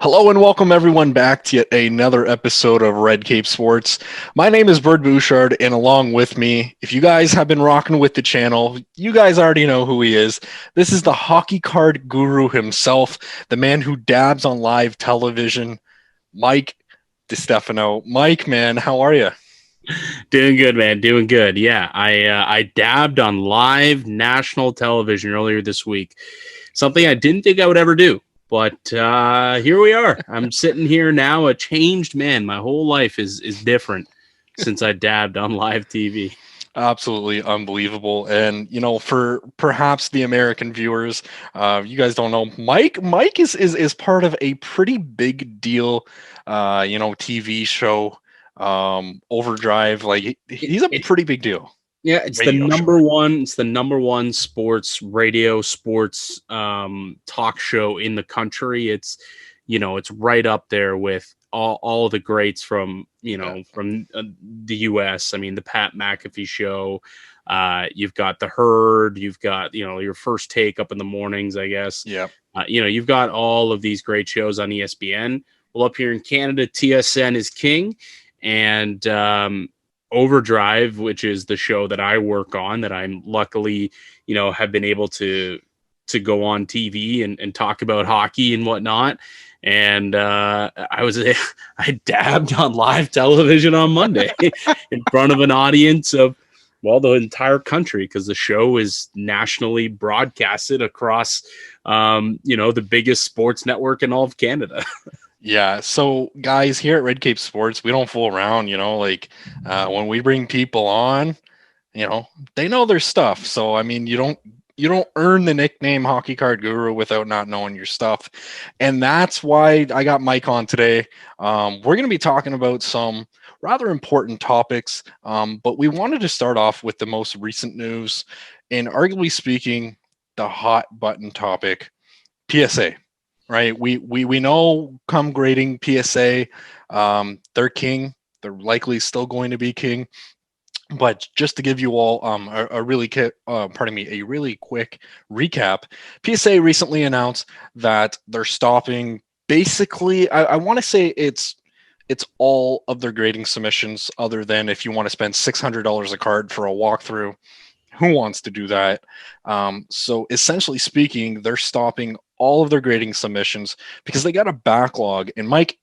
Hello and welcome everyone back to yet another episode of Red Cape Sports. My name is Bird Bouchard, and along with me, if you guys have been rocking with the channel, you guys already know who he is. This is the hockey card guru himself, the man who dabs on live television, Mike DiStefano. Mike, man, how are you? Doing good, man. Doing good. Yeah, I dabbed on live national television earlier this week. Something I didn't think I would ever do, but here we are. I'm sitting here now, a changed man. My whole life is different since I dabbed on live TV. Absolutely unbelievable. And for perhaps the American viewers, you guys don't know, Mike is part of a pretty big deal TV show, Overdrive. Like he's a It, pretty big deal. yeah, it's the Radio show. number one. It's the number one sports radio sports talk show in the country. It's right up there with all of the greats from Yeah. the U.S. I mean, the Pat McAfee show. You've got the Herd. You've got your First Take up in the mornings, I guess. Yeah. You've got all of these great shows on ESPN. Well, up here in Canada, TSN is king, and Overdrive, which is the show that I work on, that I'm luckily, have been able to go on TV and talk about hockey and whatnot. And I dabbed on live television on Monday in front of an audience of, well, the entire country, because the show is nationally broadcasted across, the biggest sports network in all of Canada. Yeah, so guys, here at Red Cape Sports, we don't fool around, when we bring people on, they know their stuff. So I mean, you don't earn the nickname Hockey Card Guru without not knowing your stuff. And that's why I got Mike on today. We're going to be talking about some rather important topics, but we wanted to start off with the most recent news, and arguably speaking, the hot button topic, PSA. Right, we know come grading PSA, they're king. They're likely still going to be king. But just to give you all a really a really quick recap, PSA recently announced that they're stopping. Basically, I want to say it's all of their grading submissions, other than if you want to spend $600 a card for a walkthrough. Who wants to do that? So essentially speaking, they're stopping all of their grading submissions because they got a backlog. And Mike,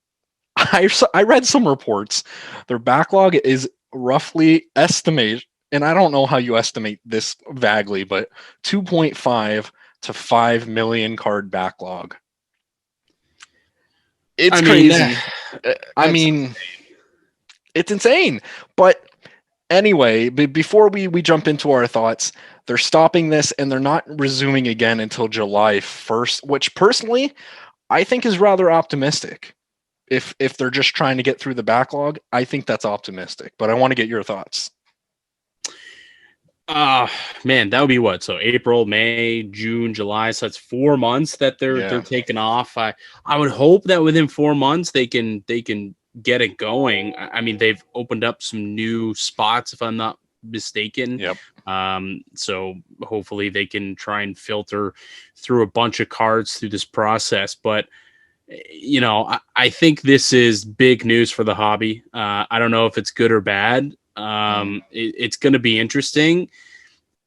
I read some reports. Their backlog is roughly estimate, and I don't know how you estimate this vaguely, but 2.5 to 5 million card backlog. It's I mean, crazy. I that's mean, it's insane. But anyway, before we jump into our thoughts, they're stopping this and they're not resuming again until July 1st, which personally I think is rather optimistic. If they're just trying to get through the backlog, I think that's optimistic. But I want to get your thoughts. man, that would be what? So April, May, June, July. So that's 4 months that they're Yeah. taking off. I would hope that within 4 months they can get it going. I mean, they've opened up some new spots, if I'm not mistaken. Yep. So hopefully they can try and filter through a bunch of cards through this process. But I think this is big news for the hobby. I don't know if it's good or bad. It's going to be interesting.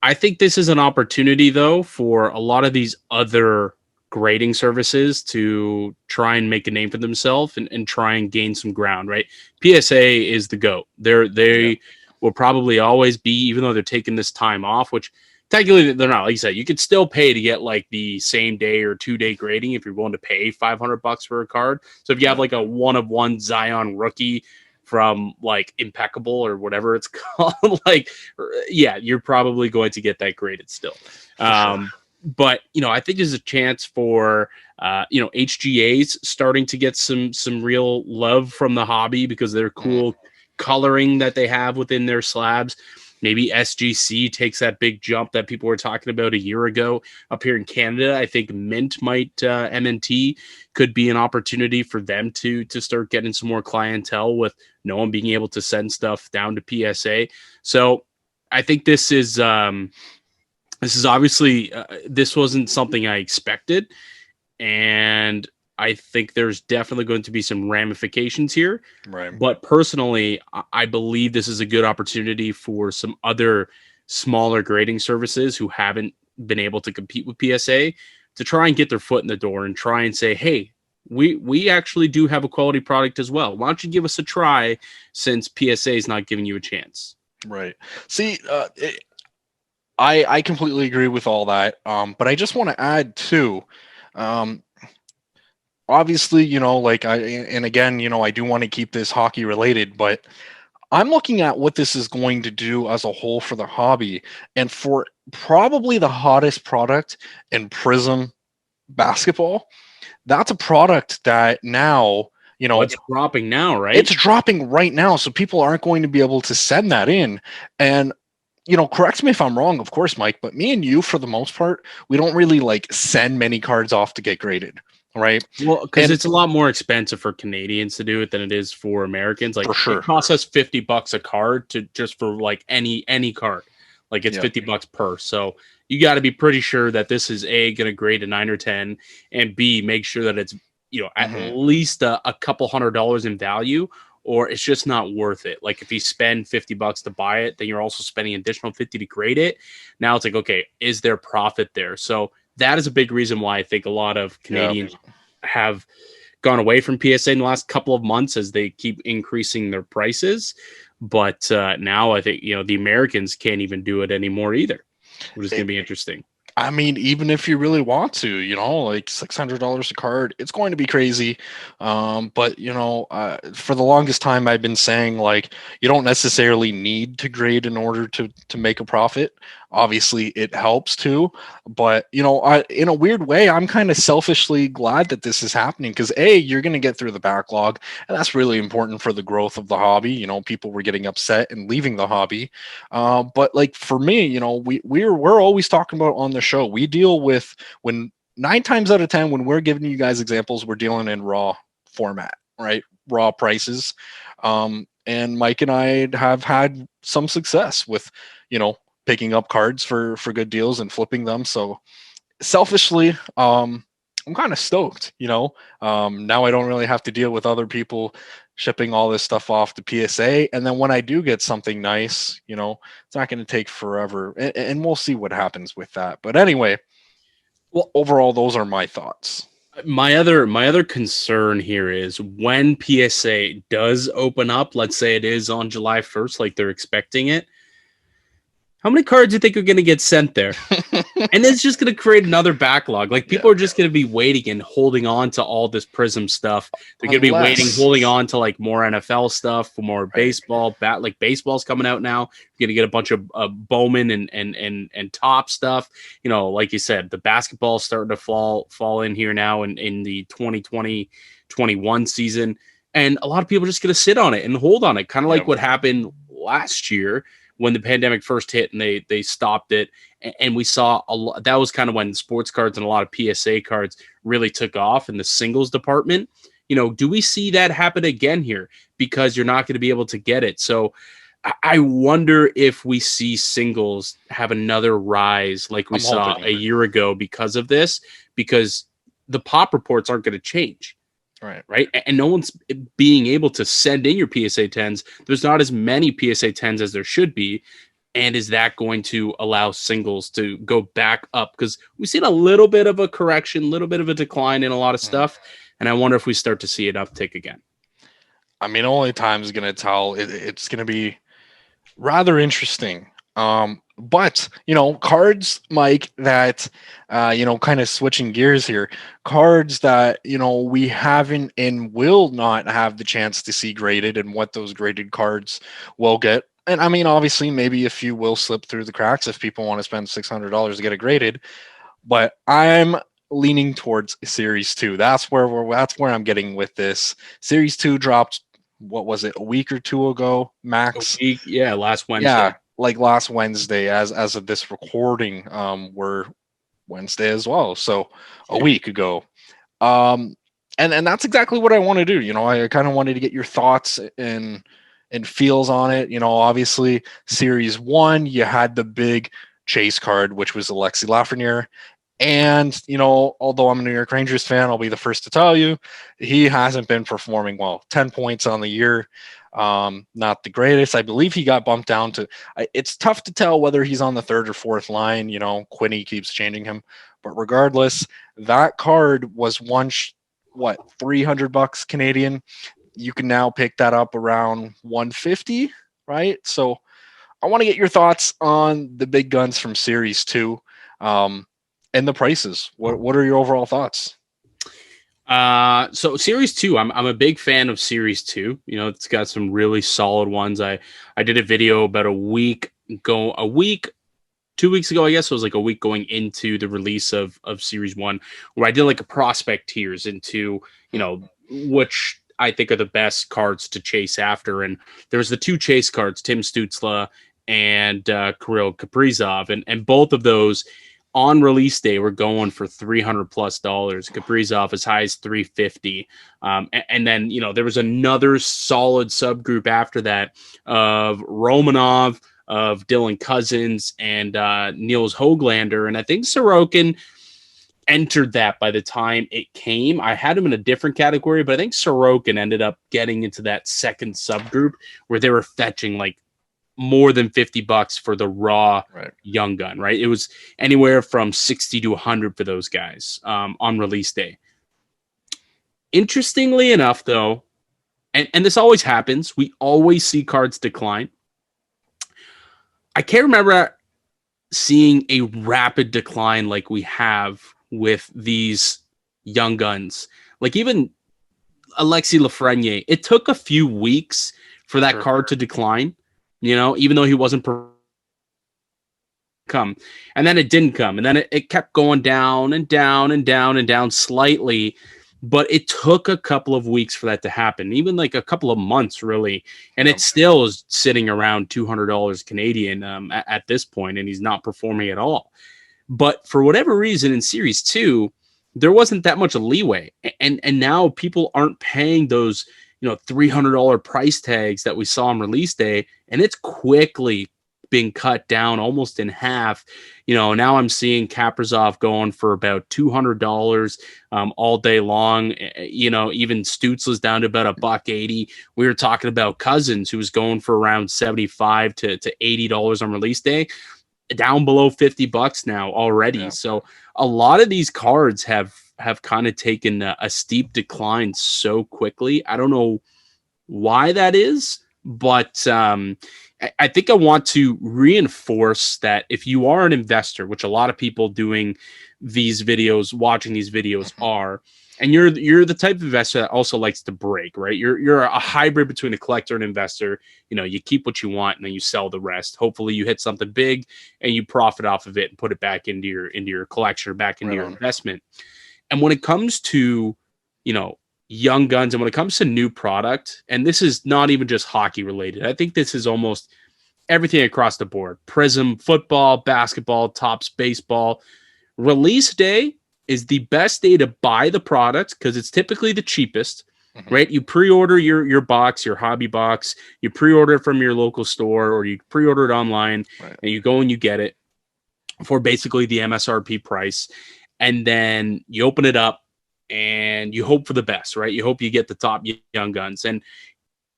I think this is an opportunity, though, for a lot of these other grading services to try and make a name for themselves and try and gain some ground, right? PSA is the GOAT. They will probably always be, even though they're taking this time off, which technically they're not. Like you said, you could still pay to get like the same day or 2 day grading if you're willing to pay $500 for a card. So if you have like a one of one Zion rookie from like Impeccable or whatever it's called, like, yeah, you're probably going to get that graded still. Sure. But I think there's a chance for HGAs starting to get some real love from the hobby because they're cool coloring that they have within their slabs. Maybe SGC takes that big jump that people were talking about a year ago up here in Canada. I think Mint might MNT could be an opportunity for them to start getting some more clientele with no one being able to send stuff down to PSA. So I think this is obviously this wasn't something I expected, and I think there's definitely going to be some ramifications here. Right. But personally, I believe this is a good opportunity for some other smaller grading services who haven't been able to compete with PSA to try and get their foot in the door and try and say, hey, we actually do have a quality product as well. Why don't you give us a try since PSA is not giving you a chance? Right. See, I completely agree with all that. But I just want to add too, um, obviously, like and again, I do want to keep this hockey related, but I'm looking at what this is going to do as a whole for the hobby and for probably the hottest product in Prism basketball. That's a product that now, It's dropping now, right? it's dropping right now. So people aren't going to be able to send that in. And correct me if I'm wrong, of course, Mike, but me and you, for the most part, we don't really like send many cards off to get graded, right? Well, because it's a lot more expensive for Canadians to do it than it is for Americans. Like, For sure. it costs us $50 a card to just for like any card. Like, it's $50 per. So you got to be pretty sure that this is A, going to grade a 9 or 10, and B, make sure that it's at least a couple $100 in value, or it's just not worth it. Like, if you spend $50 to buy it, then you're also spending additional 50 to grade it. Now it's like, okay, is there profit there? So that is a big reason why I think a lot of Canadians have gone away from PSA in the last couple of months as they keep increasing their prices. But now I think, the Americans can't even do it anymore either, which is going to be interesting. I mean, even if you really want to, like $600 a card, it's going to be crazy. But for the longest time, I've been saying like you don't necessarily need to grade in order to make a profit. Obviously, it helps too. But in a weird way, I'm kind of selfishly glad that this is happening because you're going to get through the backlog, and that's really important for the growth of the hobby. People were getting upset and leaving the hobby. But like for me, we're always talking about on the show. We deal with when 9 times out of 10 when we're giving you guys examples, we're dealing in raw format, right? Raw prices. And Mike and I have had some success with, picking up cards for good deals and flipping them. So selfishly, I'm kind of stoked, now I don't really have to deal with other people shipping all this stuff off to PSA. And then when I do get something nice, it's not going to take forever, and we'll see what happens with that. But anyway, well, overall, those are my thoughts. My other concern here is when PSA does open up, let's say it is on July 1st, like they're expecting it. How many cards do you think are going to get sent there? And it's just going to create another backlog. Like, people are just going to be waiting and holding on to all this Prism stuff. They're going to be waiting, holding on to like more NFL stuff, for more baseball. Like, baseball's coming out now. You're going to get a bunch of Bowman and top stuff. Like you said, the basketball's starting to fall in here now in the 2020-21 season. And a lot of people are just going to sit on it and hold on it, kind of like what happened last year when the pandemic first hit and they stopped it. And we saw that was kind of when sports cards and a lot of PSA cards really took off in the singles department. Do we see that happen again here? Because you're not going to be able to get it. So I wonder if we see singles have another rise like we saw a year ago because of this, because the pop reports aren't going to change. Right. And no one's being able to send in your PSA 10s. There's not as many PSA 10s as there should be. And is that going to allow singles to go back up? Because we've seen a little bit of a correction, a little bit of a decline in a lot of stuff. And I wonder if we start to see an uptick again. I mean, only time is going to tell. It's going to be rather interesting. But, cards, Mike, that, kind of switching gears here, cards that, we haven't and will not have the chance to see graded and what those graded cards will get. And I mean, obviously, maybe a few will slip through the cracks if people want to spend $600 to get it graded. But I'm leaning towards Series 2. That's where I'm getting with this. Series 2 dropped, what was it, a week or two ago, max? Last Wednesday. Yeah, like last Wednesday, as of this recording, we're Wednesday as well, so a week ago. And that's exactly what I want to do. I kind of wanted to get your thoughts and feels on it. Obviously, Series 1, you had the big chase card, which was Alexi Lafreniere. And, although I'm a New York Rangers fan, I'll be the first to tell you, he hasn't been performing well. 10 points on the year. Not the greatest. I believe he got bumped down to, it's tough to tell whether he's on the third or fourth line. Quinney keeps changing him. But regardless, that card was once, $300 Canadian. You can now pick that up around 150, right? So I want to get your thoughts on the big guns from Series 2. And the prices. What are your overall thoughts? So Series 2, I'm a big fan of Series 2. It's got some really solid ones. I did a video about a week, 2 weeks ago, I guess. It was like a week going into the release of Series 1, where I did like a prospect tiers into, which I think are the best cards to chase after. And there's the two chase cards, Tim Stützle and Kirill Kaprizov. And both of those on release day we're going for $300+ Kaprizov as high as $350. And then there was another solid subgroup after that of Romanov, of Dylan Cousins, and Nils Hoglander. And I think Sorokin entered that by the time it came. I had him in a different category, but I think Sorokin ended up getting into that second subgroup where they were fetching like more than $50 for the raw young gun, right? It was anywhere from 60 to 100 for those guys on release day. Interestingly enough, though, and this always happens, we always see cards decline. I can't remember seeing a rapid decline like we have with these young guns. Like even Alexis Lafreniere, it took a few weeks for that card to decline. Even though he wasn't come, and then it didn't come, and then it kept going down and down and down and down slightly, but it took a couple of weeks for that to happen, even like a couple of months really, and it still is sitting around $200 Canadian at this point, and he's not performing at all. But for whatever reason in Series 2, there wasn't that much leeway, and now people aren't paying those $300 price tags that we saw on release day, and it's quickly being cut down almost in half. Now I'm seeing Kaprizov going for about $200 all day long. Even Stützle's down to about $180. We were talking about Cousins, who was going for around $75 to $80 on release day, down below $50 now already. Yeah. So a lot of these cards have kind of taken a steep decline so quickly. I don't know why that is, but I think I want to reinforce that if you are an investor, which a lot of people doing these videos, watching these videos are, and you're the type of investor that also likes to break, right? You're a hybrid between a collector and investor. You keep what you want and then you sell the rest. Hopefully you hit something big and you profit off of it and put it back into your collection or back into your investment. And when it comes to, young guns, and when it comes to new product, and this is not even just hockey related, I think this is almost everything across the board. Prism, football, basketball, Topps, baseball. Release day is the best day to buy the product because it's typically the cheapest, right? You pre-order your box, your hobby box, you pre-order it from your local store, or you pre-order it online, and you go and you get it for basically the MSRP price. And then you open it up and you hope for the best, right? You hope you get the top young guns. And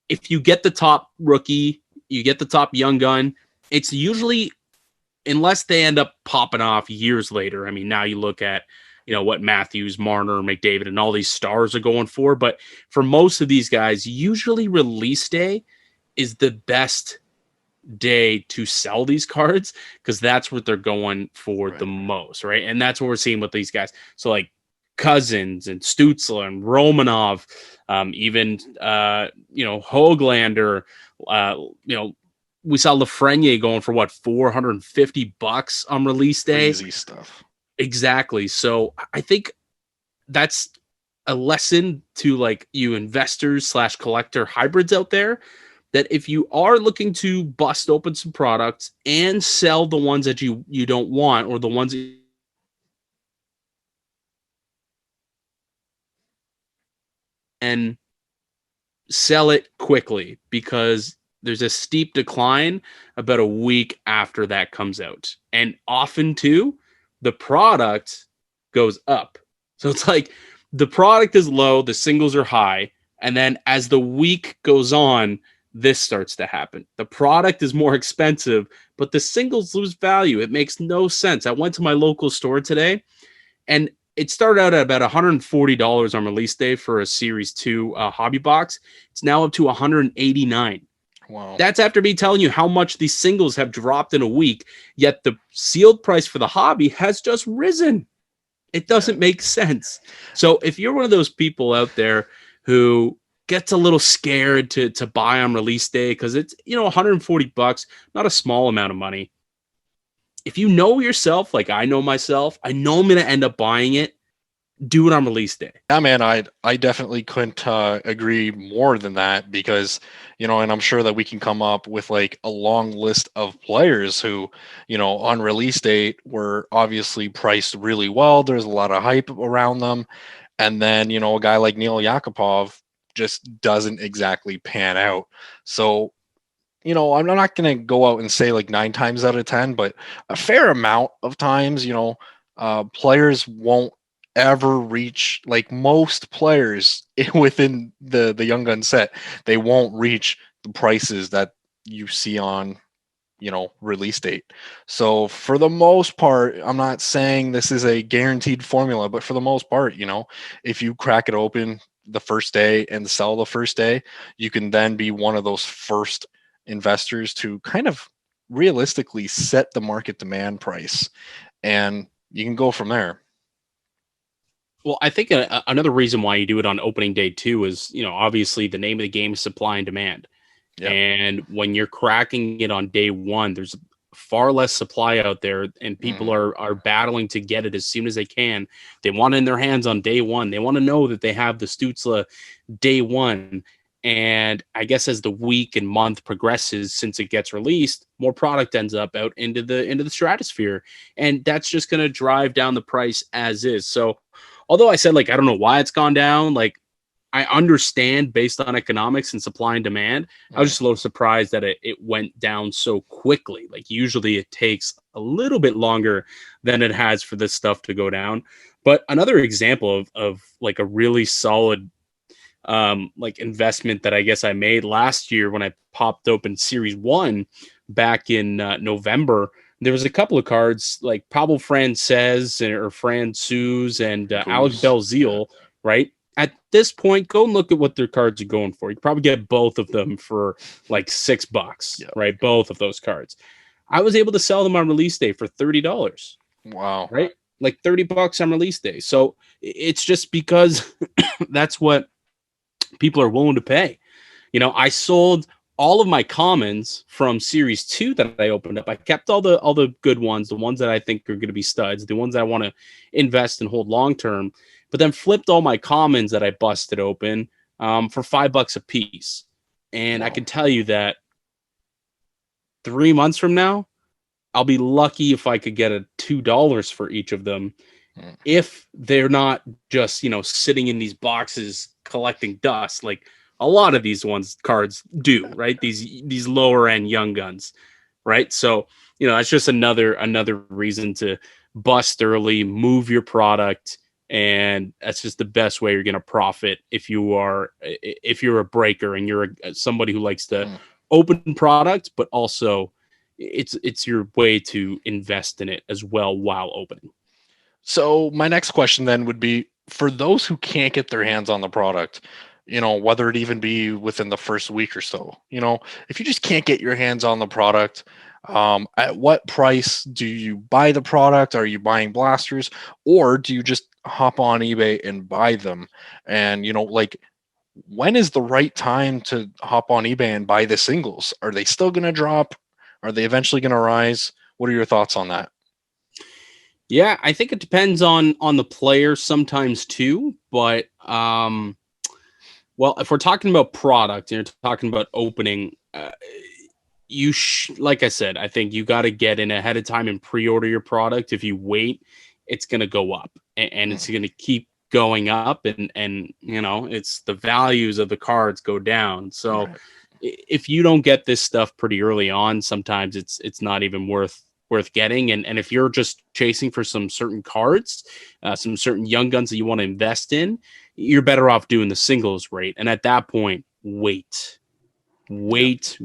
if you get the top rookie, you get the top young gun, it's usually, unless they end up popping off years later. I mean, now you look at, what Matthews, Marner, McDavid, and all these stars are going for. But for most of these guys, usually release day is the best day to sell these cards because that's what they're going for the most, right? And that's what we're seeing with these guys. So like Cousins and Stützle and Romanov, even Hoglander, we saw Lafreniere going for $450 on release day. Crazy stuff. Exactly. So I think that's a lesson to like you investors / collector hybrids out there, that if you are looking to bust open some products and sell the ones that you don't want, or the ones that and sell it quickly, because there's a steep decline about a week after that comes out. And often too, the product goes up. So it's like the product is low, the singles are high, and then as the week goes on, this starts to happen. The product is more expensive, but the singles lose value. It makes no sense. I went to my local store today, and it started out at about $140 on release day for a Series 2 hobby box. It's now up to $189. Wow. That's after me telling you how much these singles have dropped in a week, yet the sealed price for the hobby has just risen. It doesn't make sense. So if you're one of those people out there who gets a little scared to buy on release day because it's, $140, not a small amount of money. If you know yourself, like I know myself, I know I'm going to end up buying it. Do it on release day. Yeah, man, I definitely couldn't agree more than that because, and I'm sure that we can come up with like a long list of players who, on release date were obviously priced really well. There's a lot of hype around them. And then, a guy like Neil Yakupov just doesn't exactly pan out. So, I'm not going to go out and say like 9 times out of 10, but a fair amount of times, players won't ever reach, like most players within the young gun set, they won't reach the prices that you see on release date. So for the most part, I'm not saying this is a guaranteed formula, but for the most part, if you crack it open the first day and sell the first day, you can then be one of those first investors to kind of realistically set the market demand price, and you can go from there. Well, I think another reason why you do it on opening day too is, obviously the name of the game is supply and demand. Yep. And when you're cracking it on day one, there's far less supply out there, and people are battling to get it as soon as they can. They want it in their hands on day one. They want to know that they have the Stutzla day one. And I guess as the week and month progresses, since it gets released, more product ends up out into the stratosphere, and that's just going to drive down the price as is. So, although I said, like, I don't know why it's gone down, like, I understand based on economics and supply and demand. I was just a little surprised that it went down so quickly. Like, usually it takes a little bit longer than it has for this stuff to go down. But another example of like a really solid like investment that I guess I made last year when I popped open Series 1 back in November. There was a couple of cards like Pablo Frances or Francouz and Alex Belzile, right? At this point, go and look at what their cards are going for. You can probably get both of them for like $6, right? Both of those cards. I was able to sell them on release day for $30. Wow. Right? Like $30 on release day. So it's just because that's what people are willing to pay. I sold all of my commons from Series 2 that I opened up. I kept all the good ones, the ones that I think are going to be studs, the ones that I want to invest and hold long term, but then flipped all my commons that I busted open for $5 a piece. And I can tell you that 3 months from now, I'll be lucky if I could get a $2 for each of them, if they're not just sitting in these boxes collecting dust like a lot of these cards do, right? These lower end young guns, right? So that's just another reason to bust early, move your product, and that's just the best way you're going to profit if you're a breaker and you're somebody who likes to open product, but also it's your way to invest in it as well while opening. So my next question then would be, for those who can't get their hands on the product, whether it even be within the first week or so, if you just can't get your hands on the product, at what price do you buy the product? Are you buying blasters, or do you just hop on eBay and buy them? And, like, when is the right time to hop on eBay and buy the singles? Are they still going to drop? Are they eventually going to rise? What are your thoughts on that? Yeah, I think it depends on the player sometimes too, but well, if we're talking about product and you're talking about opening, like I said, I think you got to get in ahead of time and pre-order your product. If you wait, it's going to go up, and it's going to keep going up, and it's the values of the cards go down. So if you don't get this stuff pretty early on, sometimes it's not even worth worth getting. And if you're just chasing for some certain cards, some certain young guns that you want to invest in, you're better off doing the singles rate. And at that point, wait, because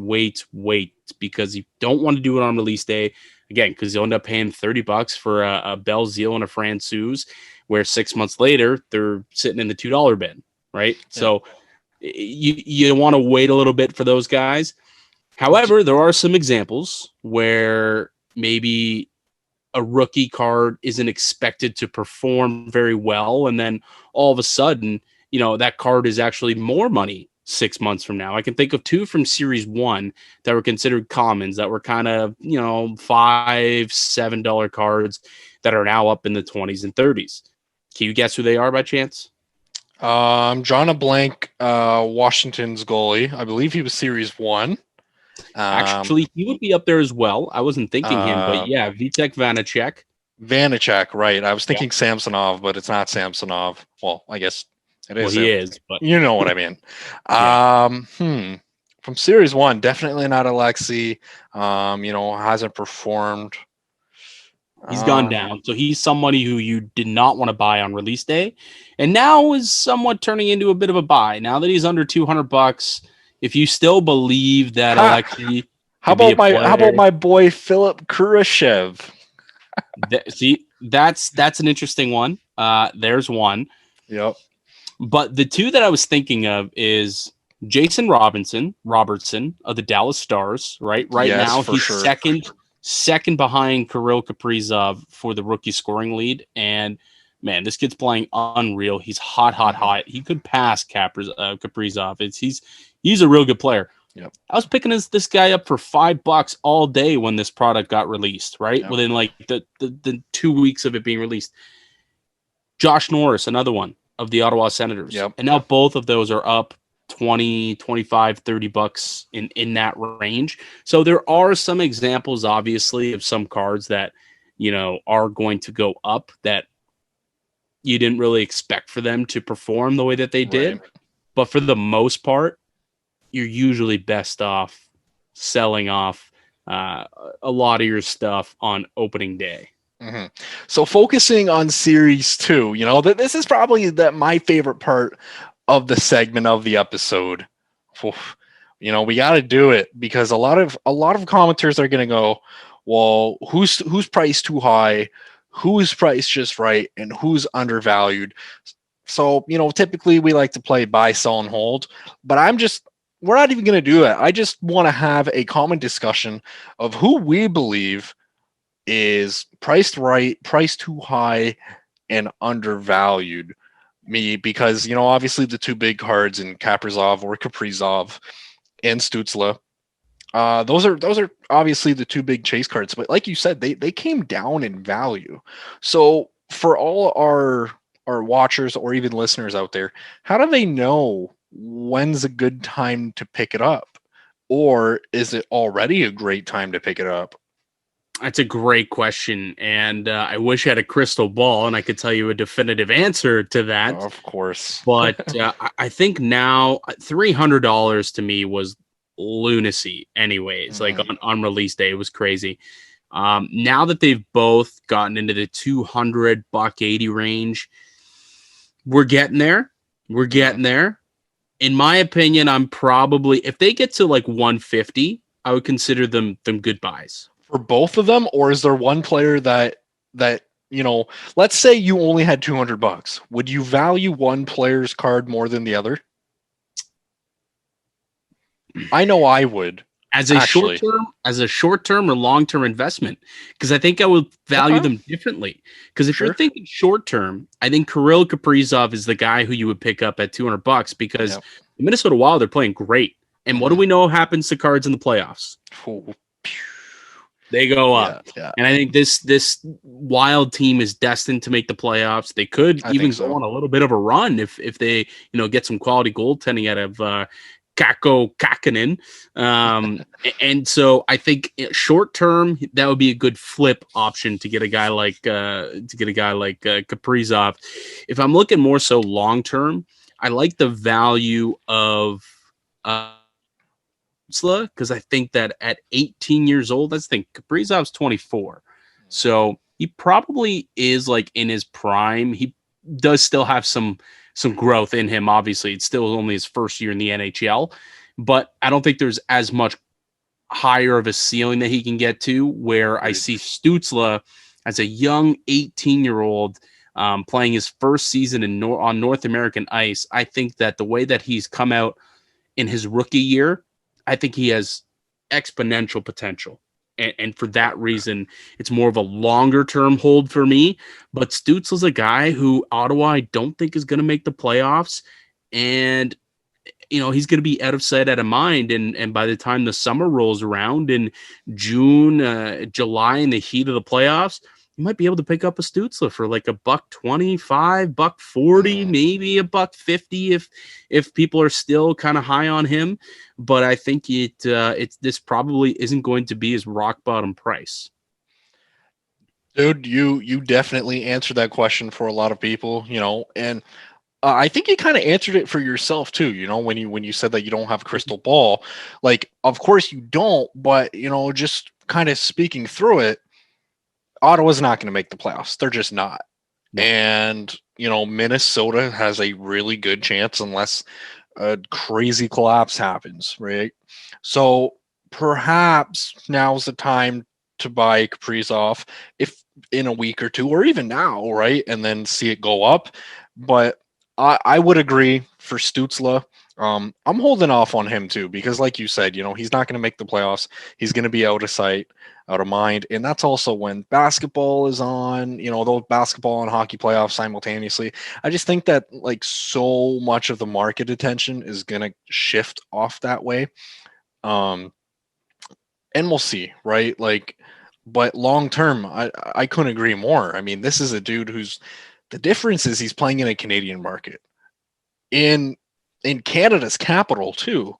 you don't want to do it on release day again, because you'll end up paying $30 for a Belzile and a Francouz, where 6 months later they're sitting in the $2 bin, right? So you want to wait a little bit for those guys. However, there are some examples where maybe a rookie card isn't expected to perform very well, and then all of a sudden, that card is actually more money 6 months from now. I can think of two from Series 1 that were considered commons that were kind of, $5, $7 cards that are now up in the 20s and 30s. Can you guess who they are by chance? Drawing a blank. Washington's goalie. I believe he was Series 1. Actually, he would be up there as well. I wasn't thinking him, but yeah, Vitek Vanacek. Vanacek, right. I was thinking Samsonov, but it's not Samsonov. Well, I guess it is. Well, he is, but you know what I mean. From Series 1, definitely not Alexei. Hasn't performed. He's gone down. So he's somebody who you did not want to buy on release day, and now is somewhat turning into a bit of a buy. Now that he's under $200, if you still believe that Alexei, how about my boy Philip Kurashev? See, that's an interesting one. There's one. Yep. But the two that I was thinking of is Jason Robertson of the Dallas Stars. Right now he's second behind Kirill Kaprizov for the rookie scoring lead. And man, this kid's playing unreal. He's hot. He could pass Kaprizov. He's a real good player. Yep. I was picking this guy up for $5 all day when this product got released, right? Yep. Within like the 2 weeks of it being released. Josh Norris, another one of the Ottawa Senators. Yep. And now both of those are up $20, $25, $30 in that range. So there are some examples, obviously, of some cards that, are going to go up that you didn't really expect for them to perform the way that they did. Right. But for the most part, you're usually best off selling off a lot of your stuff on opening day. Mm-hmm. So focusing on Series 2, this is probably my favorite part of the segment of the episode. We got to do it because a lot of commenters are going to go, well, who's priced too high, who's priced just right, and who's undervalued. So, typically we like to play buy, sell, and hold, but we're not even going to do it. I just want to have a common discussion of who we believe is priced right, priced too high, and undervalued. Because obviously the two big cards in Kaprizov and Stützle, those are obviously the two big chase cards. But like you said, they came down in value. So for all our watchers or even listeners out there, how do they know when's a good time to pick it up, or is it already a great time to pick it up? That's a great question, and I wish I had a crystal ball and I could tell you a definitive answer to that. Of course. But I think now $300 to me was lunacy anyways. Like on release day, it was crazy. Now that they've both gotten into the $200, $180 range, we're getting there. In my opinion, I'm probably, if they get to like 150, I would consider them good buys. For both of them, or is there one player that let's say you only had $200, would you value one player's card more than the other? I know I would. As a short term or long term investment, because I think I would value them differently. Because if you're thinking short term, I think Kirill Kaprizov is the guy who you would pick up at $200 because the Minnesota Wild are playing great. And what do we know happens to cards in the playoffs? They go up. Yeah. And I think this Wild team is destined to make the playoffs. They could even go on a little bit of a run if they, get some quality goaltending out of Kakko Kakkonen. And so I think short term that would be a good flip option to get a guy like Kaprizov. If I'm looking more so long term, I like the value of Stützle, because I think that at 18 years old, I think Kaprizov's 24. So he probably is like in his prime. He does still have some growth in him. Obviously, it's still only his first year in the NHL, but I don't think there's as much higher of a ceiling that he can get to. Where I Agreed. see Stützle as a young 18-year-old playing his first season on North American ice. I think that the way that he's come out in his rookie year, I think he has exponential potential. And for that reason, it's more of a longer term hold for me. But Stützle's a guy who Ottawa I don't think is going to make the playoffs. And he's going to be out of sight, out of mind. And by the time the summer rolls around in June, July, in the heat of the playoffs, you might be able to pick up a Stützle for like $1.25, $1.40, maybe $1.50 if people are still kind of high on him. But I think this probably isn't going to be his rock bottom price. Dude, you definitely answered that question for a lot of people, and I think you kind of answered it for yourself too. When you said that you don't have a crystal ball, like of course you don't, but just kind of speaking through it, Ottawa's not going to make the playoffs. They're just not. No. And Minnesota has a really good chance unless a crazy collapse happens, right? So perhaps now's the time to buy Kaprizov if in a week or two, or even now, right? And then see it go up. But I would agree for Stützle. I'm holding off on him too because, like you said, he's not going to make the playoffs. He's going to be out of sight, out of mind, and that's also when basketball is on. Those basketball and hockey playoffs simultaneously. I just think that like so much of the market attention is going to shift off that way. Um, and we'll see, right? Like, but long term, I couldn't agree more. I mean, this is a dude who's the difference is he's playing in a Canadian market in Canada's capital too,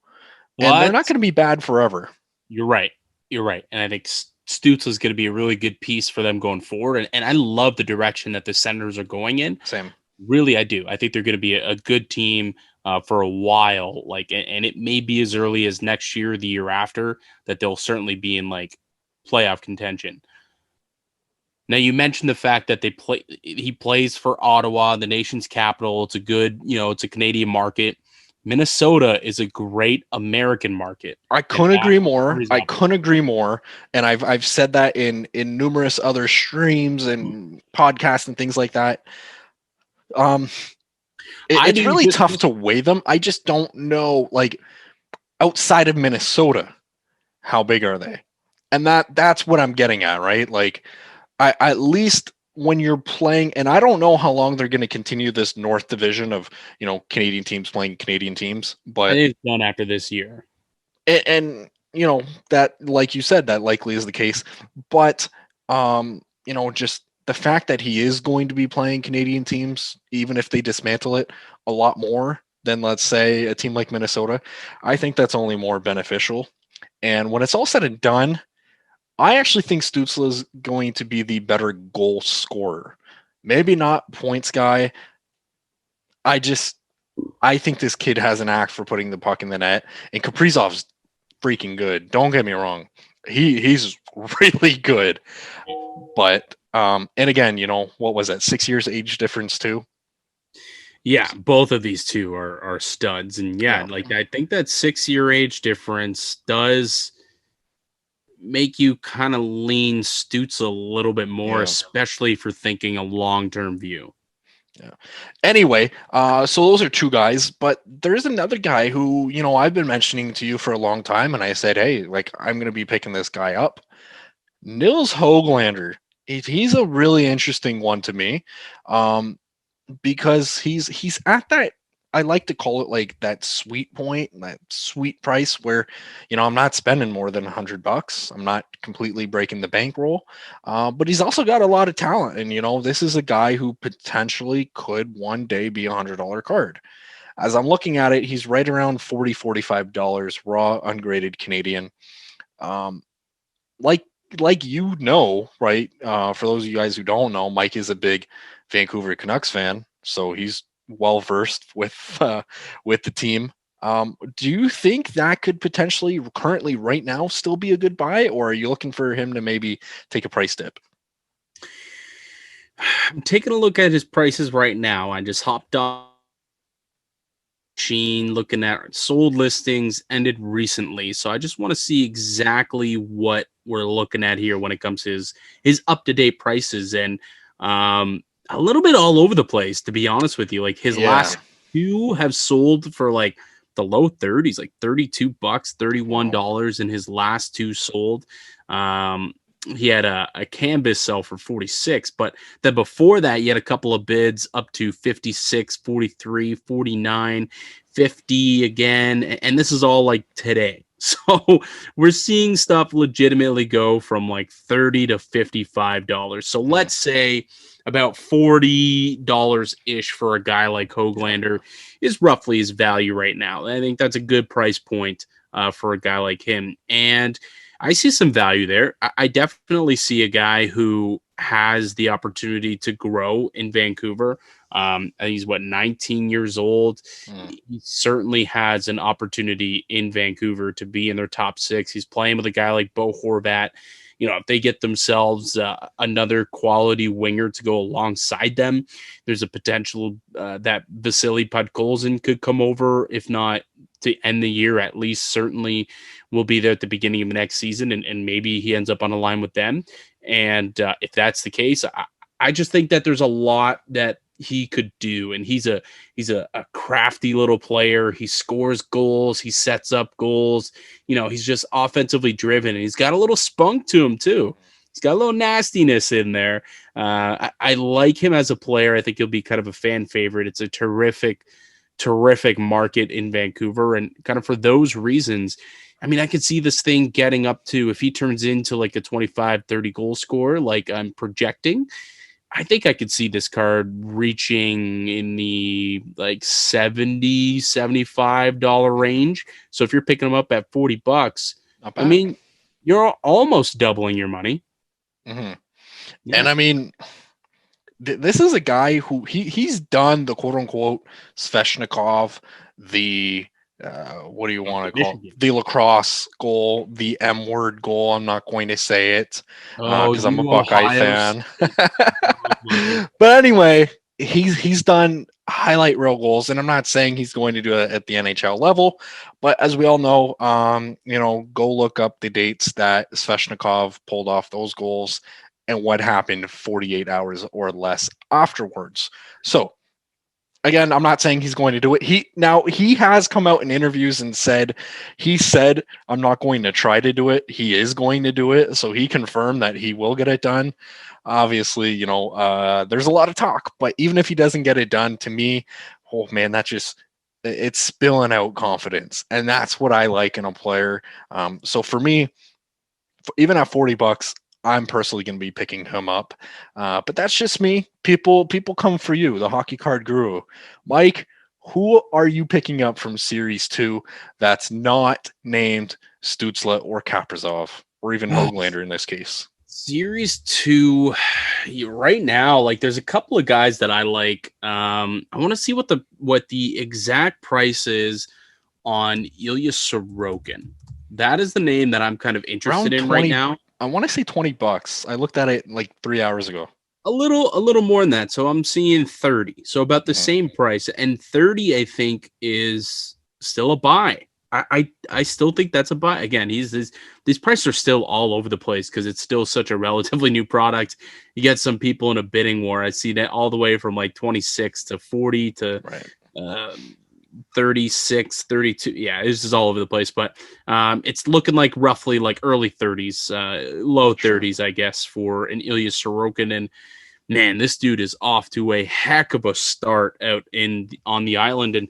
and they're But not going to be bad forever. you're right. You're right. And I think Stützle is going to be a really good piece for them going forward. And I love the direction that the Senators are going in. Same. Really, I do. I think they're going to be a good team for a while. And it may be as early as next year, the year after, that they'll certainly be in like playoff contention. Now, you mentioned the fact that he plays for Ottawa, the nation's capital. It's a good, it's a Canadian market. Minnesota is a great American market. I And couldn't that's agree what more. worries I me. couldn't agree more. And I've said that in numerous other streams and podcasts and things like that. Um, I it's do really just tough to weigh them. I just don't know, like outside of Minnesota, how big are they? And that's what I'm getting at, right? Like, I at least when you're playing, and I don't know how long they're going to continue this North Division of Canadian teams playing Canadian teams, I but think it's done after this year. and that, like you said, that likely is the case, but just the fact that he is going to be playing Canadian teams, even if they dismantle it a lot more than, let's say, a team like Minnesota, I think that's only more beneficial. And when it's all said and done, I actually think Stützle is going to be the better goal scorer. Maybe not points guy. I think this kid has an act for putting the puck in the net, and Kaprizov's freaking good. Don't get me wrong. He's really good. But and again, what was that? 6 years age difference too? Yeah, both of these two are studs. And yeah, Yeah. like I think that 6 year age difference does make you kind of lean Stutz a little bit more, Yeah. especially for thinking a long term view. Yeah. Anyway, so those are two guys, but there's another guy who, I've been mentioning to you for a long time, and I said, hey, like I'm gonna be picking this guy up. Nils Hoglander. He's a really interesting one to me. Because he's at that, I like to call it like that sweet point, that sweet price where I'm not spending more than $100. I'm not completely breaking the bankroll, but he's also got a lot of talent, and this is a guy who potentially could one day be $100 card. As I'm looking at it, he's right around $45 raw ungraded Canadian. Um, like right? For those of you guys who don't know, Mike is a big Vancouver Canucks fan, so he's well versed with the team. Do you think that could potentially currently right now still be a good buy, or are you looking for him to maybe take a price dip? I'm taking a look at his prices right now. I just hopped on machine looking at sold listings ended recently. So I just want to see exactly what we're looking at here when it comes to his up-to-date prices, and a little bit all over the place, to be honest with you. Like his Yeah. last two have sold for like the low 30s, like $32, Wow. $31 in his last two sold. Um he had a canvas sell for 46, but then before that, you had a couple of bids up to 56, 43, 49, 50 again. And this is all like today. So we're seeing stuff legitimately go from like $30 to $55. So Mhm. let's say about $40 ish for a guy like Yeah. Hoglander is roughly his value right now. I think that's a good price point for a guy like him. And I see some value there. I definitely see a guy who has the opportunity to grow in Vancouver. He's 19 years old. Mm. He certainly has an opportunity in Vancouver to be in their top six. He's playing with a guy like Bo Horvat. You know, if they get themselves another quality winger to go alongside them, there's a potential that Vasily Podkolzin could come over, if not to end the year, at least certainly will be there at the beginning of the next season, and maybe he ends up on a line with them. And if that's the case, I just think that there's a lot that he could do, and he's a crafty little player. He scores goals, he sets up goals. You know, he's just offensively driven, and he's got a little spunk to him too. He's got a little nastiness in there. I like him as a player. I think he'll be kind of a fan favorite. It's a terrific market in Vancouver. And kind of for those reasons, I mean, I could see this thing getting up to, if he turns into like a 25, 30 goal scorer, like I'm projecting, I think I could see this card reaching in the like 70, $75 range. So if you're picking them up at $40, Not I bad. mean, you're almost doubling your money. Hmm. And Yeah. I mean, this is a guy who he's done the quote unquote Sveshnikov, the what do you want to call it? Michigan. The lacrosse goal, the M word goal. I'm not going to say it Oh, because I'm a you Buckeye Ohio fan. State. Oh my God. But anyway, he's done highlight reel goals, and I'm not saying he's going to do it at the NHL level, but as we all know, go look up the dates that Sveshnikov pulled off those goals and what happened 48 hours or less afterwards. So again, I'm not saying he's going to do it. He has come out in interviews and said I'm not going to try to do it. He is going to do it. So he confirmed that he will get it done. Obviously, there's a lot of talk, but even if he doesn't get it done, to me, oh man, it's spilling out confidence, and that's what I like in a player. So for me, even at $40, I'm personally going to be picking him up. But that's just me. People come for you, the hockey card guru. Mike, who are you picking up from Series 2 that's not named Stutzla or Kaprizov or even Hoglander in this case? Series two, right now, like there's a couple of guys that I like. I want to see what the exact price is on Ilya Sorokin. That is the name that I'm kind of interested Around in right 20, now. I want to say $20. I looked at it like 3 hours ago. A little more than that. So I'm seeing 30. So about the Mhm. same price. And 30, I think, is still a buy. I still think that's a buy. Again, these prices are still all over the place because it's still such a relatively new product. You get some people in a bidding war. I see that all the way from like 26 to 40 to Right. um, 36, 32. Yeah, it's just all over the place. But it's looking like roughly like early 30s, low Sure. 30s, I guess, for an Ilya Sorokin. And man, this dude is off to a heck of a start out on the island. And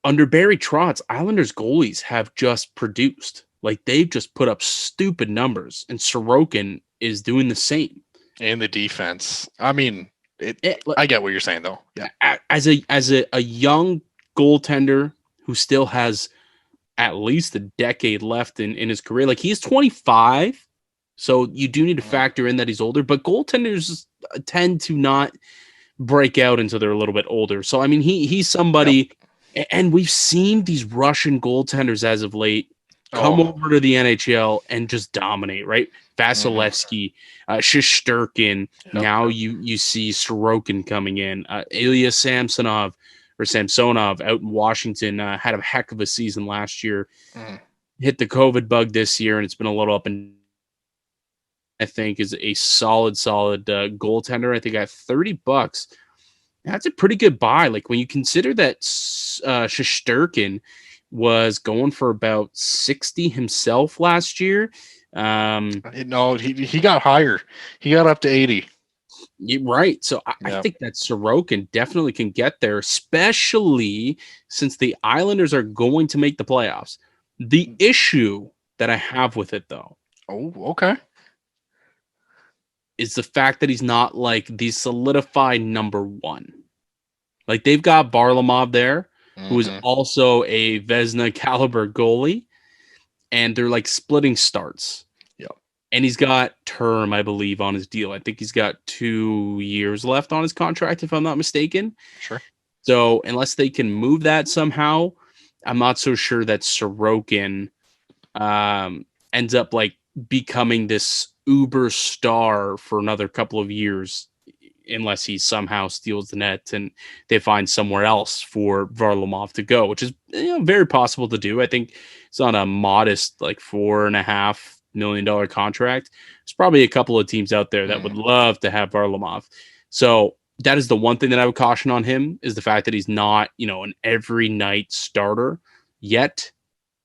under Barry Trotz, Islanders goalies have just produced. Like they've just put up stupid numbers, and Sorokin is doing the same. And the defense. I mean, It, I get what you're saying though. Yeah. as a young goaltender who still has at least a decade left in his career, like he's 25, so you do need to Mhm. factor in that he's older. But goaltenders tend to not break out until they're a little bit older. So I mean, he's Yep. somebody. And we've seen these Russian goaltenders as of late come Oh, over to the NHL and just dominate, right? mhm. Vasilevsky, Shesterkin. Yep. Now you see Sorokin coming in. Ilya Samsonov out in Washington had a heck of a season last year. Mhm. Hit the COVID bug this year, and it's been a little up and I think is a solid goaltender. I think at $30, that's a pretty good buy. Like when you consider that Shesterkin was going for about 60 himself last year. No, he got higher. He got up to 80. Right. So I Yeah. think that Sorokin definitely can get there, especially since the Islanders are going to make the playoffs. The issue that I have with it, though, Oh, okay. is the fact that he's not like the solidified number one. Like they've got Varlamov there, who is Hmm. also a Vesna caliber goalie, and they're like splitting starts. Yep. And he's got term, I believe, on his deal. I think he's got 2 years left on his contract, if I'm not mistaken. Sure. So unless they can move that somehow, I'm not so sure that Sorokin ends up like becoming this uber star for another couple of years, unless he somehow steals the net and they find somewhere else for Varlamov to go, which is very possible to do. I think it's on a modest like $4.5 million contract. There's probably a couple of teams out there that would Mm. love to have Varlamov. So that is the one thing that I would caution on him is the fact that he's not, an every night starter yet.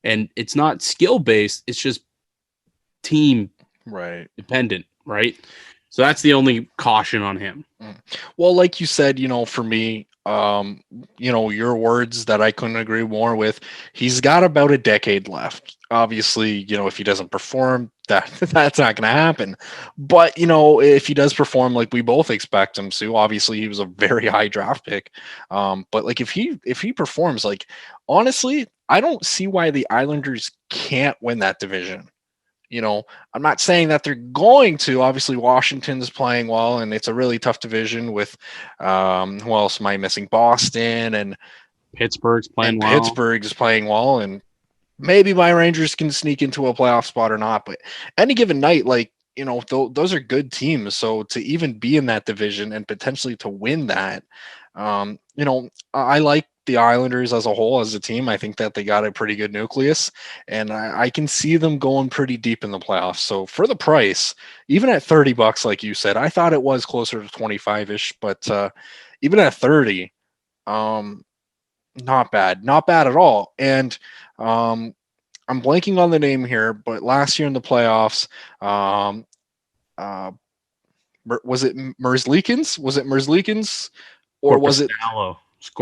And it's not skill based, it's just team Right. dependent, right? So that's the only caution on him. Mm. Well, like you said, for me, your words that I couldn't agree more with. He's got about a decade left. Obviously, if he doesn't perform, that's not going to happen. But if he does perform like we both expect him to, obviously he was a very high draft pick. But like if he performs, like honestly, I don't see why the Islanders can't win that division. I'm not saying that they're going to. Obviously, Washington's playing well, and it's a really tough division with who else am I missing? Boston Pittsburgh's and playing well. Pittsburgh is playing well, and maybe my Rangers can sneak into a playoff spot or not. But any given night, like those are good teams. So to even be in that division and potentially to win that, I like the Islanders as a whole as a team. I think that they got a pretty good nucleus, and I can see them going pretty deep in the playoffs. So for the price, even at $30, like you said, I thought it was closer to 25 ish, but even at 30, um, not bad at all. And um, I'm blanking on the name here, but last year in the playoffs, um, uh, was it Merzlikins? Was it Merzlikins, or was it Corpusalo. or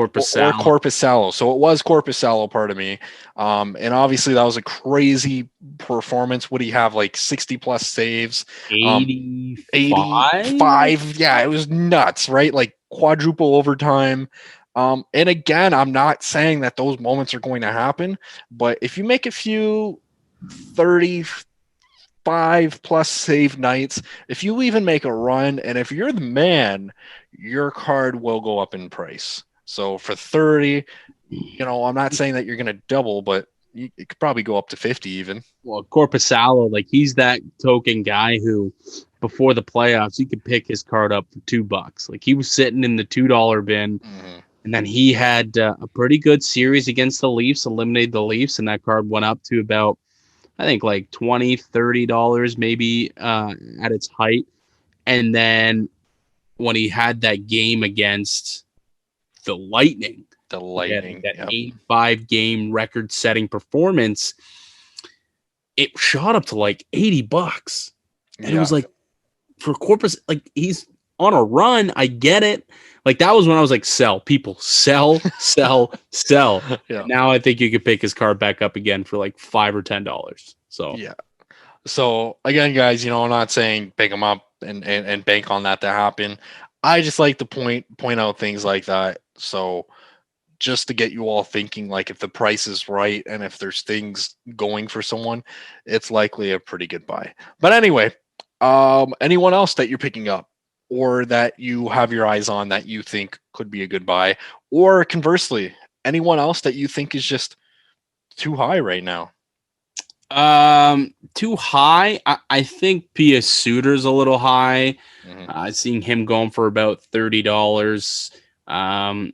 Corpusalo. Corpusalo? So it was Corpusalo, part of me. And obviously that was a crazy performance. Would he have like 60 plus saves? 85? 85. Yeah, it was nuts, right? Like quadruple overtime. And again, I'm not saying that those moments are going to happen, but if you make a few 35 plus save nights, if you even make a run, and if you're the man, your card will go up in price. So for 30, I'm not saying that you're going to double, but it could probably go up to 50 even. Well, Corpusalo, like he's that token guy who, before the playoffs, you could pick his card up for $2. Like he was sitting in the $2 bin, Mhm. and then he had a pretty good series against the Leafs, eliminated the Leafs, and that card went up to about, I think, like $20-$30 maybe at its height. And then when he had that game against the Lightning, The he had like Lightning. that Yep. 85 game record setting performance. It shot up to like $80. And it Yeah. was like, for Corpus, like he's on a run. I get it. Like that was when I was like, sell, people, sell, sell, sell. Yeah. And now I think you could pick his card back up again for like $5 or $10. So Yeah. So again, guys, I'm not saying pick them up and bank on that to happen. I just like to point out things like that. So just to get you all thinking, like if the price is right and if there's things going for someone, it's likely a pretty good buy. But anyway, anyone else that you're picking up or that you have your eyes on that you think could be a good buy, or conversely, anyone else that you think is just too high right now? Too high. I think Pia Suter's a little high. Seeing him going for about $30.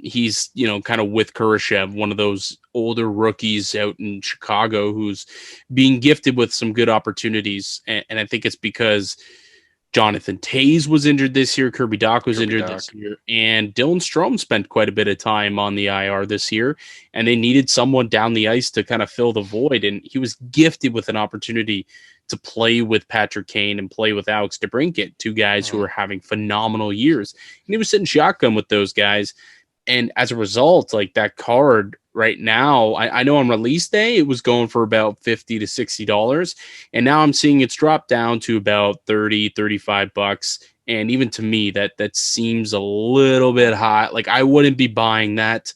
He's kind of with Kurashev, one of those older rookies out in Chicago who's being gifted with some good opportunities, and I think it's because Jonathan Toews was injured this year, Kirby Dach was injured this year, and Dylan Strome spent quite a bit of time on the IR this year, and they needed someone down the ice to kind of fill the void, and he was gifted with an opportunity to play with Patrick Kane and play with Alex DeBrincat, two guys who are having phenomenal years, and he was sitting shotgun with those guys, and as a result, like that card right now, I know on release day it was going for about $50 to $60, and now I'm seeing it's dropped down to about $30-$35. And even to me, that seems a little bit high. Like, I wouldn't be buying that.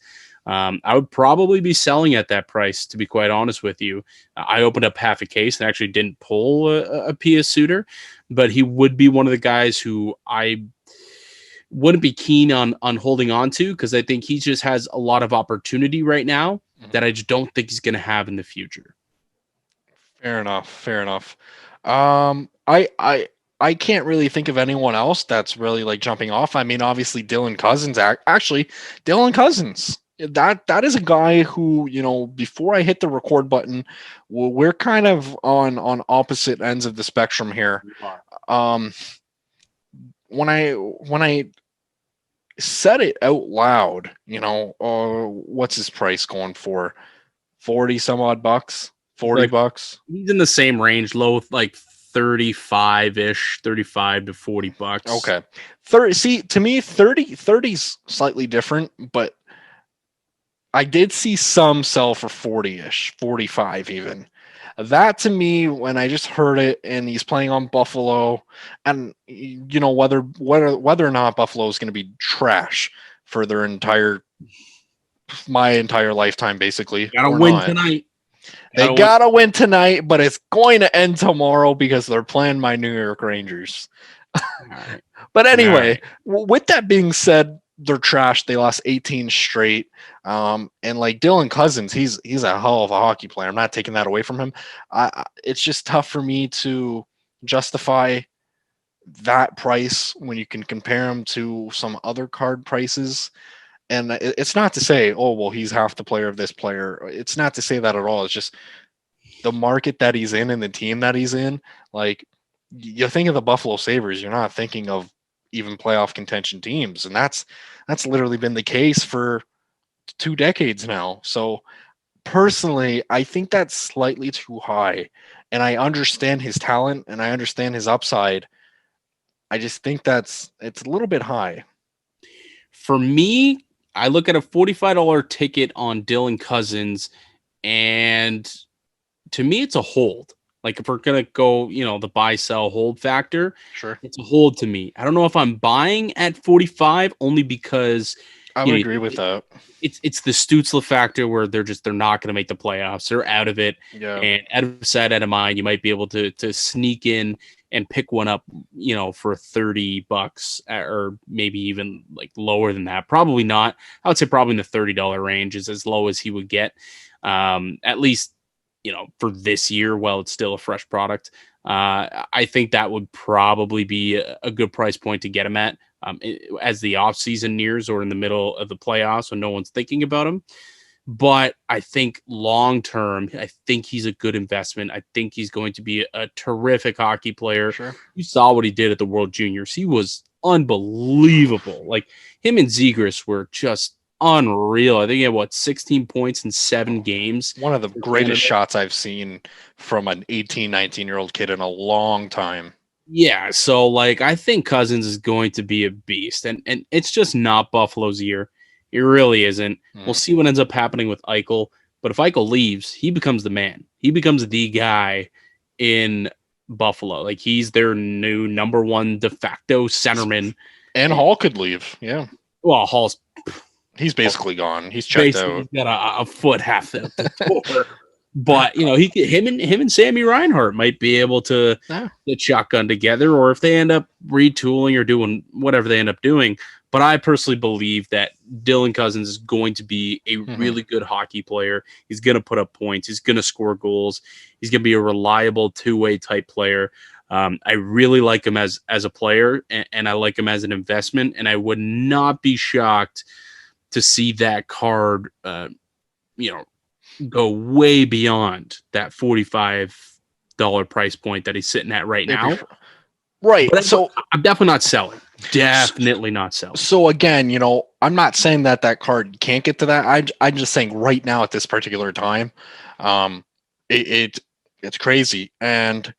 I would probably be selling at that price, to be quite honest with you. I opened up half a case and actually didn't pull a Pia Suter, but he would be one of the guys who I wouldn't be keen on holding on to, because I think he just has a lot of opportunity right now that I just don't think he's going to have in the future. Fair enough. I can't really think of anyone else that's really like jumping off. I mean, obviously Dylan Cousins. Actually, Dylan Cousins. That is a guy who, before I hit the record button, we're kind of on opposite ends of the spectrum here. When I said it out loud, what's his price going for? 40 some odd bucks, 40 bucks. He's in the same range, low, like 35-ish, 35 to 40 bucks. Okay. 30, see, to me, 30's slightly different, but I did see some sell for 40-ish, 45 even. That to me, when I just heard it, and he's playing on Buffalo, and whether or not Buffalo is going to be trash for my entire lifetime, basically. Gotta win tonight. They gotta win tonight, but it's going to end tomorrow because they're playing my New York Rangers. Right. But anyway, with that being said, they're trash. They lost 18 straight. And like Dylan Cousins, he's a hell of a hockey player. I'm not taking that away from him. It's just tough for me to justify that price when you can compare him to some other card prices. And it's not to say, oh, well, he's half the player of this player. It's not to say that at all. It's just the market that he's in and the team that he's in. Like, you think of the Buffalo Sabres, you're not thinking of even playoff contention teams. And that's literally been the case for 2 decades now. So personally, I think that's slightly too high. And I understand his talent and I understand his upside. I just think it's a little bit high. For me, I look at a $45 ticket on Dylan Cousins, and to me, it's a hold. Like, if we're going to go, the buy, sell, hold factor, sure, it's a hold to me. I don't know if I'm buying at 45, only because I would agree with that. It's the Stützle factor where they're not going to make the playoffs. They're out of it. Yeah. And out of sight, out of mind, you might be able to sneak in and pick one up, for $30 or maybe even like lower than that. Probably not. I would say probably in the $30 range is as low as he would get. At least, for this year, while it's still a fresh product. I think that would probably be a good price point to get him at as the off season nears, or in the middle of the playoffs when no one's thinking about him. But I think long term, I think he's a good investment. I think he's going to be a terrific hockey player. Sure. You saw what he did at the World Juniors. He was unbelievable. Like, him and Zegras were just unreal. I think he had 16 points in 7 games. One of the greatest shots I've seen from an 18, 19-year-old kid in a long time. Yeah, so like, I think Cousins is going to be a beast, and it's just not Buffalo's year. It really isn't. We'll see what ends up happening with Eichel. But if Eichel leaves, he becomes the man. He becomes the guy in Buffalo. Like, he's their new number 1 de facto centerman. And Hall could leave. Yeah. Well, Hall's... He's basically gone. He's checked out. He's got a foot half the door. But, him and Sammy Reinhart might be able to get shotgun together, or if they end up retooling or doing whatever they end up doing, But I personally believe that Dylan Cousins is going to be a really good hockey player. He's going to put up points. He's going to score goals. He's going to be a reliable two-way type player. I really like him as a player, and I like him as an investment. And I would not be shocked to see that card, go way beyond that $45 price point that he's sitting at right now. Right. But so I'm definitely not selling. Definitely not selling. So again, I'm not saying that card can't get to that. I'm just saying right now at this particular time, it's crazy. And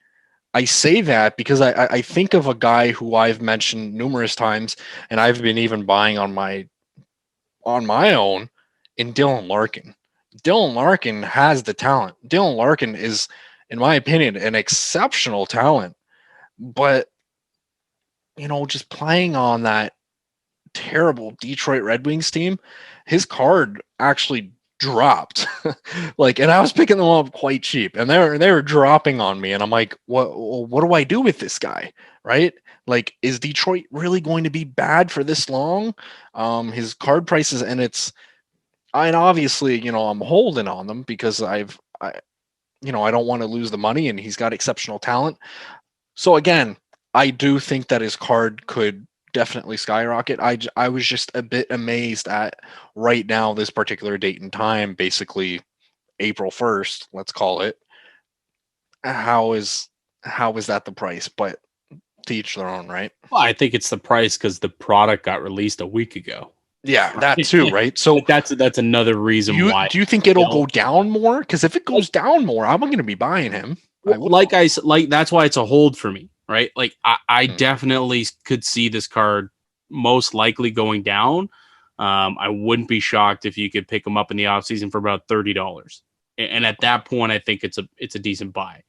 I say that because I think of a guy who I've mentioned numerous times, and I've been even buying on my own, in Dylan Larkin. Dylan Larkin has the talent. Dylan Larkin is, in my opinion, an exceptional talent. But just playing on that terrible Detroit Red Wings team, his card actually dropped. And I was picking them up quite cheap, and they were dropping on me, and I'm like, what do I do with this guy? Right? Is Detroit really going to be bad for this long? His card prices, and obviously, I'm holding on them because I don't want to lose the money, and he's got exceptional talent. So again, I do think that his card could definitely skyrocket. I was just a bit amazed at right now, this particular date and time, basically April 1st, let's call it. How is that the price? But to each their own, right? Well, I think it's the price because the product got released a week ago. Yeah, that too, right? So that's another reason why. Do you think it'll go down more? Because if it goes down more, I'm going to be buying him. That's why it's a hold for me, right? I definitely could see this card most likely going down. I wouldn't be shocked if you could pick him up in the offseason for about $30. And at that point, I think it's a decent buy.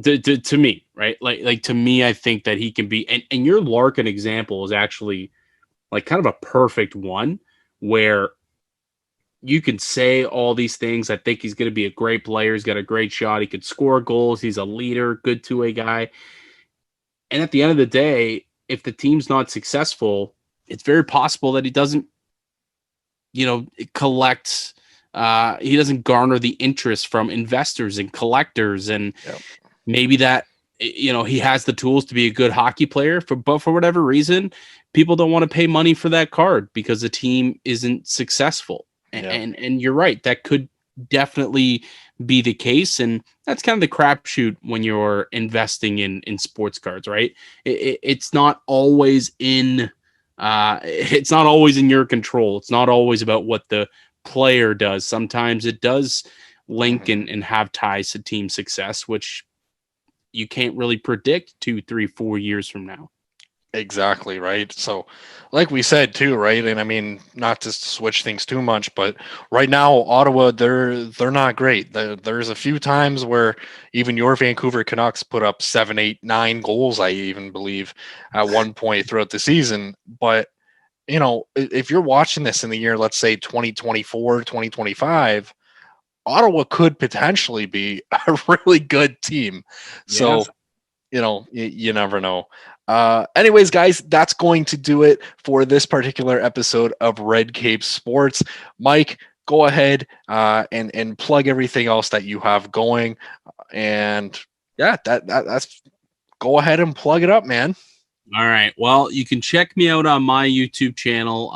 To me, right? To me, I think that he can be, and your Larkin example is actually kind of a perfect one where you can say all these things. I think he's going to be a great player. He's got a great shot. He could score goals. He's a leader, good two-way guy. And at the end of the day, if the team's not successful, it's very possible that he doesn't, collect. He doesn't garner the interest from investors and collectors, and maybe that he has the tools to be a good hockey player. But for whatever reason, people don't want to pay money for that card because the team isn't successful. And you're right, that could definitely be the case, and that's kind of the crapshoot when you're investing in sports cards, right? It's not always in your control. It's not always about what the player does. Sometimes it does link and have ties to team success, which you can't really predict 2, 3, 4 years from now. Exactly, right? So like we said too, right? And I mean, not to switch things too much, but right now Ottawa, they're not great. There's a few times where even your Vancouver Canucks put up 7, 8, 9 goals, I even believe, at one point throughout the season. But if you're watching this in the year, let's say 2024, 2025, Ottawa could potentially be a really good team. Yeah. So you never know. Anyways, guys, that's going to do it for this particular episode of Red Cape Sports. Mike, go ahead and plug everything else that you have going. And yeah, that's go ahead and plug it up, man. All right. Well, you can check me out on my YouTube channel,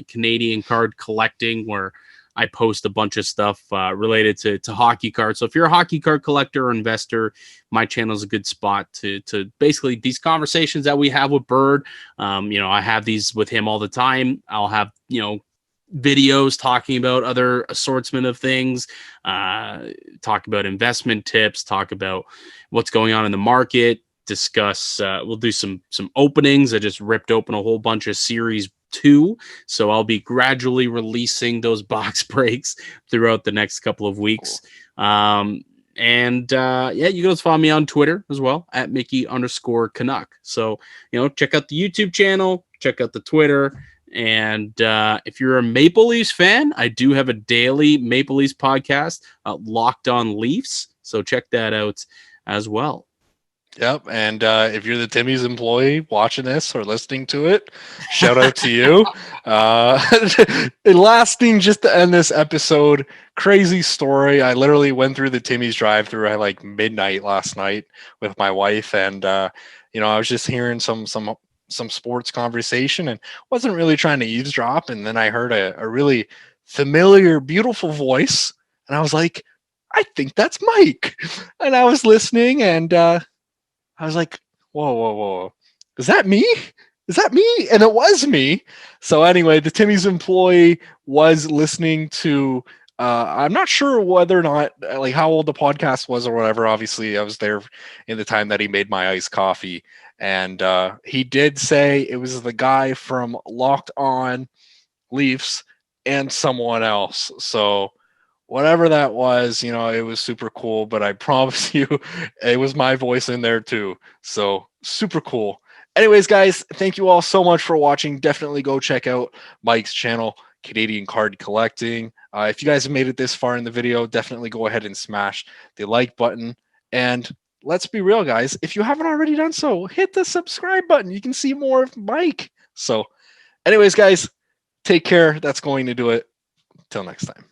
Canadian Card Collecting, where I post a bunch of stuff related to hockey cards. So if you're a hockey card collector or investor, my channel is a good spot to basically these conversations that we have with Bird. I have these with him all the time. I'll have, videos talking about other assortment of things, talk about investment tips, talk about what's going on in the market, discuss, we'll do some openings. I just ripped open a whole bunch of series 2, so I'll be gradually releasing those box breaks throughout the next couple of weeks. Cool. You can also follow me on Twitter as well at Mickey_Canuck. So check out the YouTube channel, check out the Twitter, and if you're a Maple Leafs fan, I do have a daily Maple Leafs podcast, Locked On Leafs. So check that out as well. Yep. And if you're the Timmy's employee watching this or listening to it, shout out to you. And last thing, just to end this episode, crazy story. I literally went through the Timmy's drive through at like midnight last night with my wife. And, I was just hearing some sports conversation and wasn't really trying to eavesdrop. And then I heard a really familiar, beautiful voice. And I was like, I think that's Mike. And I was listening and, I was like, whoa, whoa, whoa. Is that me? Is that me? And it was me. So anyway, the Timmy's employee was listening to I'm not sure whether or not like how old the podcast was or whatever. Obviously, I was there in the time that he made my iced coffee. And he did say it was the guy from Locked On Leafs and someone else. So whatever that was, it was super cool. But I promise you, it was my voice in there too. So super cool. Anyways, guys, thank you all so much for watching. Definitely go check out Mike's channel, Canadian Card Collecting. If you guys have made it this far in the video, definitely go ahead and smash the like button. And let's be real, guys. If you haven't already done so, hit the subscribe button. You can see more of Mike. So, anyways, guys, take care. That's going to do it. Till next time.